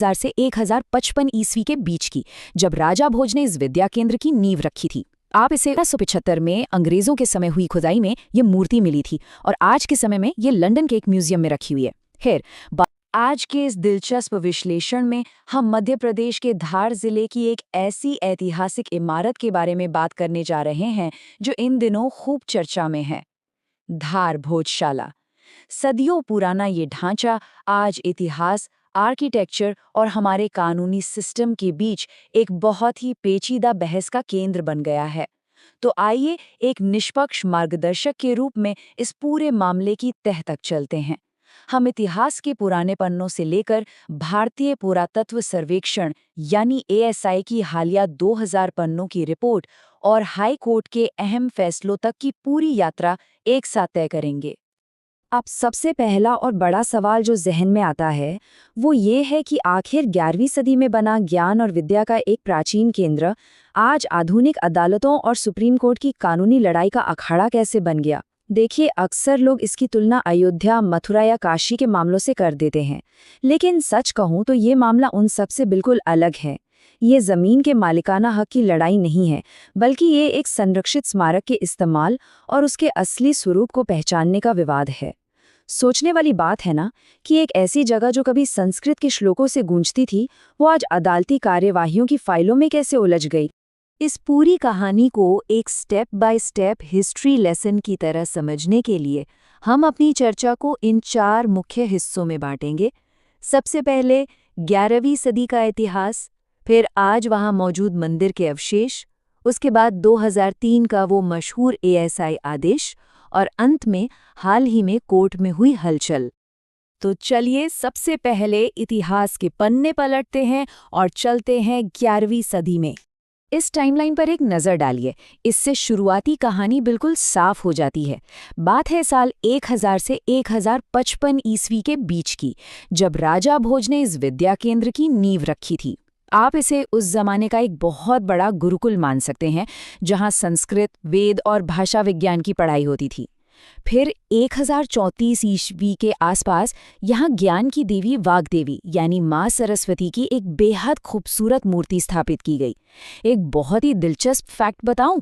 1000 से 1055 ईस्वी के बीच की, जब राजा भोज ने इस विद्या केंद्र की नींव रखी थी। आप इसे 1875 में अंग्रेजों के समय हुई खुदाई में ये मूर्ति मिली थी और आज के समय में ये लंदन के एक म्यूजियम में रखी हुई है। खैर, आज के इस दिलचस्प विश्लेषण में हम मध्य प्रदेश के धार जिले की एक ऐसी ऐतिहासिक इमारत के बारे में बात करने जा रहे हैं जो इन दिनों खूब चर्चा में है। धार भोजशाला। सदियों पुराना ये ढांचा आज इतिहास, आर्किटेक्चर और हमारे कानूनी सिस्टम के बीच एक बहुत ही पेचीदा बहस का केंद्र बन गया है। तो आइए एक निष्पक्ष मार्गदर्शक के रूप में इस पूरे मामले की तह तक चलते हैं। हम इतिहास के पुराने पन्नों से लेकर भारतीय पुरातत्व सर्वेक्षण यानी एएसआई की हालिया 2000 पन्नों की रिपोर्ट और हाई कोर्ट के अहम फैसलों तक की पूरी यात्रा एक साथ तय करेंगे। अब सबसे पहला और बड़ा सवाल जो जहन में आता है वो ये है कि आखिर 11वीं सदी में बना ज्ञान और विद्या का एक प्राचीन केंद्र आज आधुनिक अदालतों और सुप्रीम कोर्ट की कानूनी लड़ाई का अखाड़ा कैसे बन गया। देखिए, अक्सर लोग इसकी तुलना अयोध्या, मथुरा या काशी के मामलों से कर देते हैं, लेकिन सच कहूं तो ये मामला उन सब से बिल्कुल अलग है। ये जमीन के मालिकाना हक की लड़ाई नहीं है, बल्कि ये एक संरक्षित स्मारक के इस्तेमाल और उसके असली स्वरूप को पहचानने का विवाद है। सोचने वाली बात है ना कि एक ऐसी जगह जो कभी संस्कृत के श्लोकों से गूंजती थी, वो आज अदालती कार्यवाहियों की फाइलों में कैसे उलझ गई। इस पूरी कहानी को एक step by step history lesson की तरह समझने के लिए हम अपनी चर्चा को इन 4 मुख्य हिस्सों में बांटेंगे। सबसे पहले 11वीं सदी का इतिहास, फिर आज वहां मौजूद मंदिर के अवशेष, उसके बाद 2003 का वो मशहूर एएसआई आदेश और अंत में हाल ही में कोर्ट में हुई हलचल। तो चलिए सबसे पहले इतिहास के पन्ने पलटते हैं और चलते हैं 11वीं सदी में। इस टाइमलाइन पर एक नज़र डालिए, इससे शुरुआती कहानी बिल्कुल साफ हो जाती है। बात है साल 1000 से 1055 ईस्वी के बीच की, जब राजा भोज ने इस विद्या केंद्र की नींव रखी थी। आप इसे उस जमाने का एक बहुत बड़ा गुरुकुल मान सकते हैं, जहां संस्कृत, वेद और भाषा विज्ञान की पढ़ाई होती थी। फिर 1034 ईस्वी के आसपास यहाँ ज्ञान की देवी वाग्देवी यानी माँ सरस्वती की एक बेहद खूबसूरत मूर्ति स्थापित की गई। एक बहुत ही दिलचस्प फैक्ट बताऊं,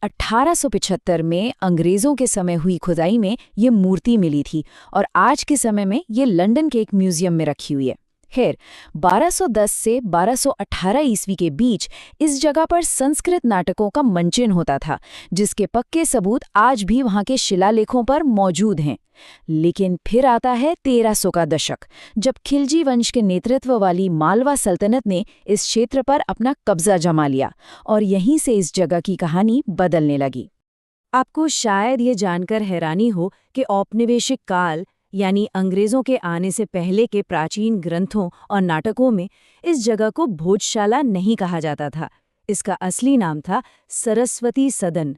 1875 में अंग्रेजों के समय हुई खुदाई में ये मूर्ति मिली थी और आज के समय में ये लंदन के एक म्यूजियम में रखी हुई है। खैर, 1210 से 1218 ईस्वी के बीच इस जगह पर संस्कृत नाटकों का मंचन होता था, जिसके पक्के सबूत आज भी वहां के शिलालेखों पर मौजूद हैं। लेकिन फिर आता है 1300 का दशक, जब खिलजी वंश के नेतृत्व वाली मालवा सल्तनत ने इस क्षेत्र पर अपना कब्जा जमा लिया और यहीं से इस जगह की कहानी बदलने लगी। आपको शायद ये जानकर हैरानी हो कि औपनिवेशिक काल यानी अंग्रेजों के आने से पहले के प्राचीन ग्रंथों और नाटकों में इस जगह को भोजशाला नहीं कहा जाता था। इसका असली नाम था सरस्वती सदन।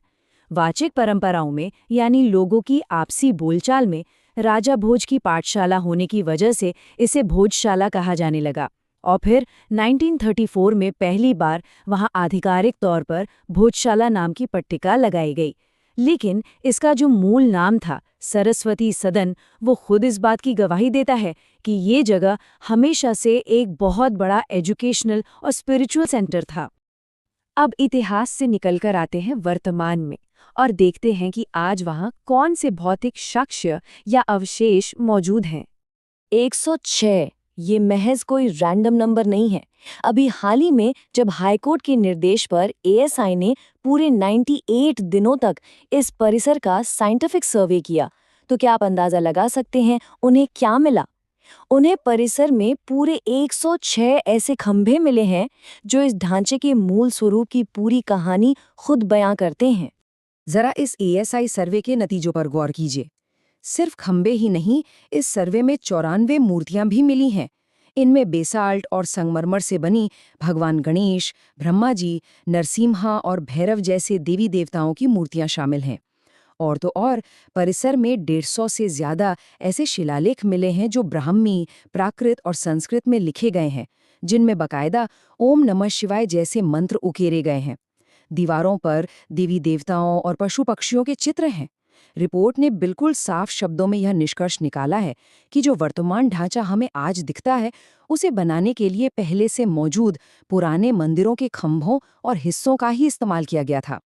वाचिक परंपराओं में यानी लोगों की आपसी बोलचाल में राजा भोज की पाठशाला होने की वजह से इसे भोजशाला कहा जाने लगा और फिर 1934 में पहली बार वहां आधिकारिक तौर पर भोजशाला नाम की पट्टिका लगाई गई। लेकिन इसका जो मूल नाम था सरस्वती सदन, वो खुद इस बात की गवाही देता है कि ये जगह हमेशा से एक बहुत बड़ा एजुकेशनल और स्पिरिचुअल सेंटर था। अब इतिहास से निकलकर आते हैं वर्तमान में और देखते हैं कि आज वहाँ कौन से भौतिक साक्ष्य या अवशेष मौजूद हैं। 106 ये महज कोई रैंडम नंबर नहीं है। अभी हाल ही में जब हाईकोर्ट के निर्देश पर एएसआई ने पूरे 98 दिनों तक इस परिसर का साइंटिफिक सर्वे किया, तो क्या आप अंदाजा लगा सकते हैं उन्हें क्या मिला? उन्हें परिसर में पूरे 106 ऐसे खंभे मिले हैं जो इस ढांचे के मूल स्वरूप की पूरी कहानी खुद बयां करते हैं। जरा इस एएसआई सर्वे के नतीजों पर गौर कीजिए। सिर्फ खंबे ही नहीं, इस सर्वे में 94 मूर्तियां भी मिली हैं। इनमें बेसाल्ट और संगमरमर से बनी भगवान गणेश, ब्रह्मा जी, नरसिम्हा और भैरव जैसे देवी देवताओं की मूर्तियां शामिल हैं। और तो और परिसर में 150 से ज्यादा ऐसे शिलालेख मिले हैं जो ब्राह्मी, प्राकृत और संस्कृत में लिखे गए हैं, जिनमें बकायदा ओम नमः शिवाय जैसे मंत्र उकेरे गए हैं। दीवारों पर देवी देवताओं और पशु पक्षियों के चित्र हैं। रिपोर्ट ने बिल्कुल साफ शब्दों में यह निष्कर्ष निकाला है कि जो वर्तमान ढांचा हमें आज दिखता है, उसे बनाने के लिए पहले से मौजूद पुराने मंदिरों के खंभों और हिस्सों का ही इस्तेमाल किया गया था।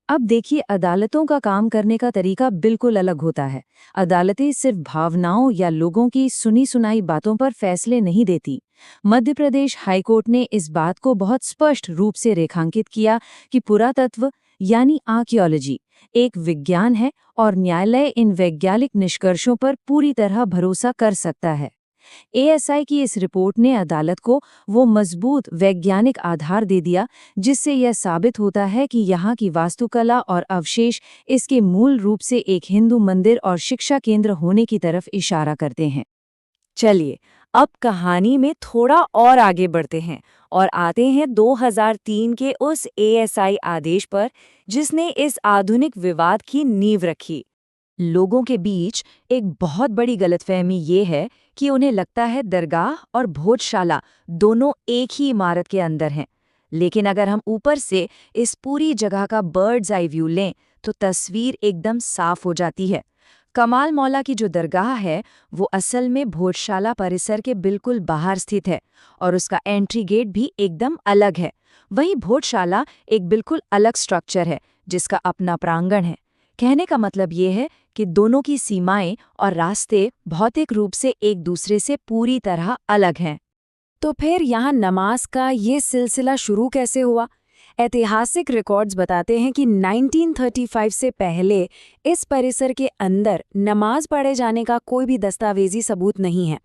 अब देखिए, अदालतों का काम करने का तरीका बिल्कुल अलग होता है। अदालतें सिर्फ भावनाओं या लोगों की सुनी सुनाई बातों पर फैसले नहीं देती। मध्य प्रदेश हाईकोर्ट ने इस बात को बहुत स्पष्ट रूप से रेखांकित किया कि पुरातत्व यानी आर्कियोलॉजी एक विज्ञान है और न्यायालय इन वैज्ञानिक निष्कर्षों पर पूरी तरह भरोसा कर सकता है। एएसआई की इस रिपोर्ट ने अदालत को वो मजबूत वैज्ञानिक आधार दे दिया जिससे यह साबित होता है कि यहाँ की वास्तुकला और अवशेष इसके मूल रूप से एक हिंदू मंदिर और शिक्षा केंद्र होने की तरफ इशारा करते हैं। चलिए, अब कहानी में थोड़ा और आगे बढ़ते हैं और आते हैं 2003 के उस एएसआई आदेश पर जिसने इस आधुनिक विवाद की नींव रखी। लोगों के बीच एक बहुत बड़ी गलतफहमी ये है कि उन्हें लगता है दरगाह और भोजशाला दोनों एक ही इमारत के अंदर हैं। लेकिन अगर हम ऊपर से इस पूरी जगह का बर्ड्स आई व्यू लें तो तस्वीर एकदम साफ हो जाती है। कमाल मौला की जो दरगाह है वो असल में भोजशाला परिसर के बिल्कुल बाहर स्थित है और उसका एंट्री गेट भी एकदम अलग है। वहीं भोजशाला एक बिल्कुल अलग स्ट्रक्चर है जिसका अपना प्रांगण है। कहने का मतलब ये है कि दोनों की सीमाएं और रास्ते भौतिक रूप से एक दूसरे से पूरी तरह अलग हैं। तो फिर यहाँ नमाज का ये सिलसिला शुरू कैसे हुआ? ऐतिहासिक रिकॉर्ड्स बताते हैं कि 1935 से पहले इस परिसर के अंदर नमाज पढ़े जाने का कोई भी दस्तावेजी सबूत नहीं है।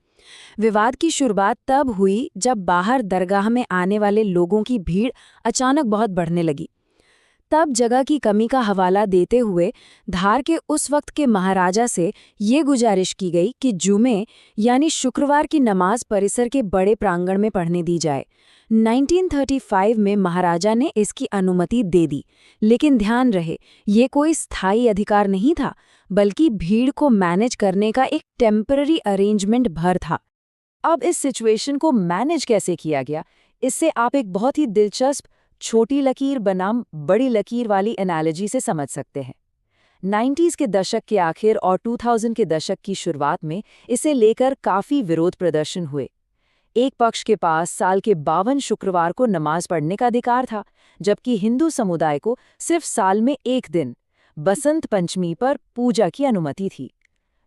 विवाद की शुरुआत तब हुई जब बाहर दरगाह में आने वाले लोगों की भीड़ अचानक बहुत बढ़ने लगी। तब जगह की कमी का हवाला देते हुए धार के उस वक्त के महाराजा से ये गुजारिश की गई कि जुमे यानी शुक्रवार की नमाज परिसर के बड़े प्रांगण में पढ़ने दी जाए। 1935 में महाराजा ने इसकी अनुमति दे दी, लेकिन ध्यान रहे ये कोई स्थायी अधिकार नहीं था, बल्कि भीड़ को मैनेज करने का एक टेम्पररी अरेंजमेंट भर था। अब इस सिचुएशन को मैनेज कैसे किया गया, इससे आप एक बहुत ही दिलचस्प छोटी लकीर बनाम बड़ी लकीर वाली एनालॉजी से समझ सकते हैं। 90s के दशक के आखिर और 2000 के दशक की शुरुआत में इसे लेकर काफ़ी विरोध प्रदर्शन हुए। एक पक्ष के पास साल के 52 शुक्रवार को नमाज पढ़ने का अधिकार था, जबकि हिंदू समुदाय को सिर्फ साल में एक दिन, बसंत पंचमी पर पूजा की अनुमति थी।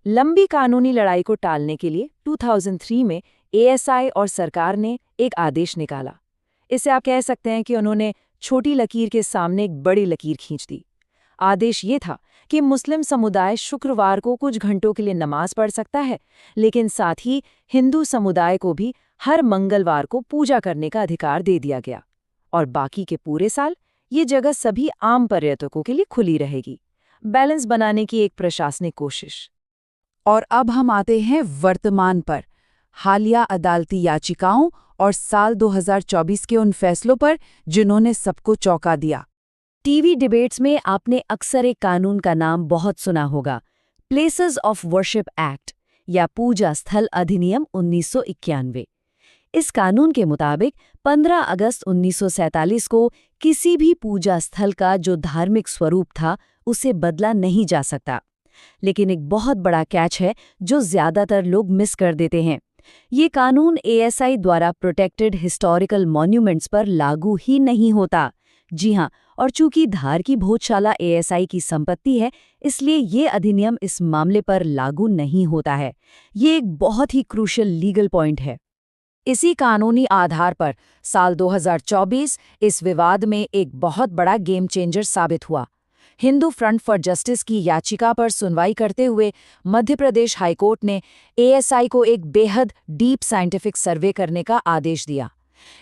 लंबी कानूनी लड़ाई को टालने के लिए 2003 में एएसआई और सरकार ने एक आदेश निकाला। इसे आप कह सकते हैं कि उन्होंने छोटी लकीर के सामने एक बड़ी लकीर खींच दी। आदेश ये था कि मुस्लिम समुदाय शुक्रवार को कुछ घंटों के लिए नमाज पढ़ सकता है, लेकिन साथ ही हिंदू समुदाय को भी हर मंगलवार को पूजा करने का अधिकार दे दिया गया और बाकी के पूरे साल ये जगह सभी आम पर्यटकों के लिए खुली रहेगी। बैलेंस बनाने की एक प्रशासनिक कोशिश। और अब हम आते हैं वर्तमान पर, हालिया अदालती याचिकाओं और साल 2024 के उन फैसलों पर जिन्होंने सबको चौंका दिया। टीवी डिबेट्स में आपने अक्सर एक कानून का नाम बहुत सुना होगा, प्लेसेस ऑफ वर्शिप एक्ट या पूजा स्थल अधिनियम 1991। इस कानून के मुताबिक 15 अगस्त 1947 को किसी भी पूजा स्थल का जो धार्मिक स्वरूप था उसे बदला नहीं जा सकता। लेकिन एक बहुत बड़ा कैच है जो ज्यादातर लोग मिस कर देते हैं। ये कानून एएसआई द्वारा प्रोटेक्टेड हिस्टोरिकल मॉन्यूमेंट्स पर लागू ही नहीं होता। जी हाँ, और चूंकि धार की भोजशाला एएसआई की संपत्ति है, इसलिए ये अधिनियम इस मामले पर लागू नहीं होता है। ये एक बहुत ही क्रूशियल लीगल पॉइंट है। इसी कानूनी आधार पर साल 2024 इस विवाद में एक बहुत बड़ा गेम चेंजर साबित हुआ। हिंदू फ्रंट फॉर जस्टिस की याचिका पर सुनवाई करते हुए मध्य प्रदेश हाईकोर्ट ने एएसआई को एक बेहद डीप साइंटिफिक सर्वे करने का आदेश दिया।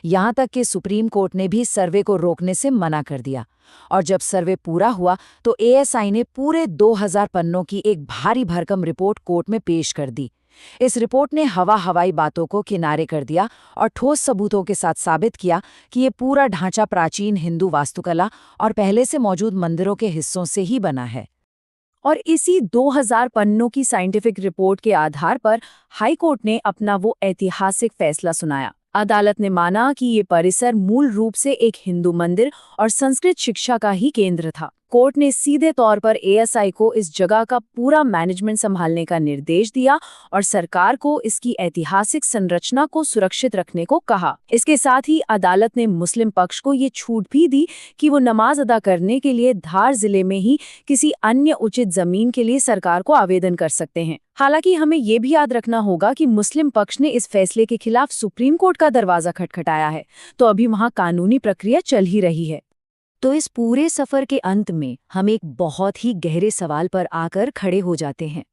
यहाँ तक कि सुप्रीम कोर्ट ने भी सर्वे को रोकने से मना कर दिया। और जब सर्वे पूरा हुआ तो एएसआई ने पूरे 2000 पन्नों की एक भारी भरकम रिपोर्ट कोर्ट में पेश कर दी। इस रिपोर्ट ने हवाई बातों को किनारे कर दिया और ठोस सबूतों के साथ साबित किया कि ये पूरा ढांचा प्राचीन हिंदू वास्तुकला और पहले से मौजूद मंदिरों के हिस्सों से ही बना है। और इसी 2000 पन्नों की साइंटिफिक रिपोर्ट के आधार पर हाईकोर्ट ने अपना वो ऐतिहासिक फैसला सुनाया। अदालत ने माना कि ये परिसर मूल रूप से एक हिंदू मंदिर और संस्कृत शिक्षा का ही केंद्र था। कोर्ट ने सीधे तौर पर एएसआई को इस जगह का पूरा मैनेजमेंट संभालने का निर्देश दिया और सरकार को इसकी ऐतिहासिक संरचना को सुरक्षित रखने को कहा। इसके साथ ही अदालत ने मुस्लिम पक्ष को ये छूट भी दी कि वो नमाज अदा करने के लिए धार जिले में ही किसी अन्य उचित जमीन के लिए सरकार को आवेदन कर सकते हैं। हालांकि हमें ये भी याद रखना होगा कि मुस्लिम पक्ष ने इस फैसले के खिलाफ सुप्रीम कोर्ट का दरवाजा खटखटाया है, तो अभी वहां कानूनी प्रक्रिया चल ही रही है। तो इस पूरे सफर के अंत में हम एक बहुत ही गहरे सवाल पर आकर खड़े हो जाते हैं।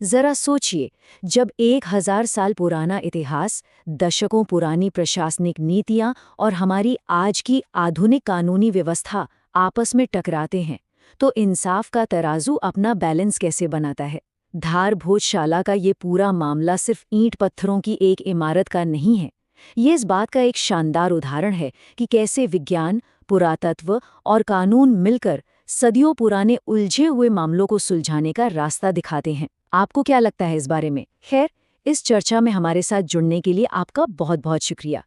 जरा सोचिए, जब 1000 साल पुराना इतिहास, दशकों पुरानी प्रशासनिक नीतियां और हमारी आज की आधुनिक कानूनी व्यवस्था आपस में टकराते हैं, तो इंसाफ का तराजू अपना बैलेंस कैसे बनाता है? धार भोजशाला का ये पूरा मामला सिर्फ ईंट पत्थरों की एक इमारत का नहीं है। ये इस बात का एक शानदार उदाहरण है कि कैसे विज्ञान, पुरातत्व और कानून मिलकर सदियों पुराने उलझे हुए मामलों को सुलझाने का रास्ता दिखाते हैं। आपको क्या लगता है इस बारे में? खैर, इस चर्चा में हमारे साथ जुड़ने के लिए आपका बहुत बहुत शुक्रिया।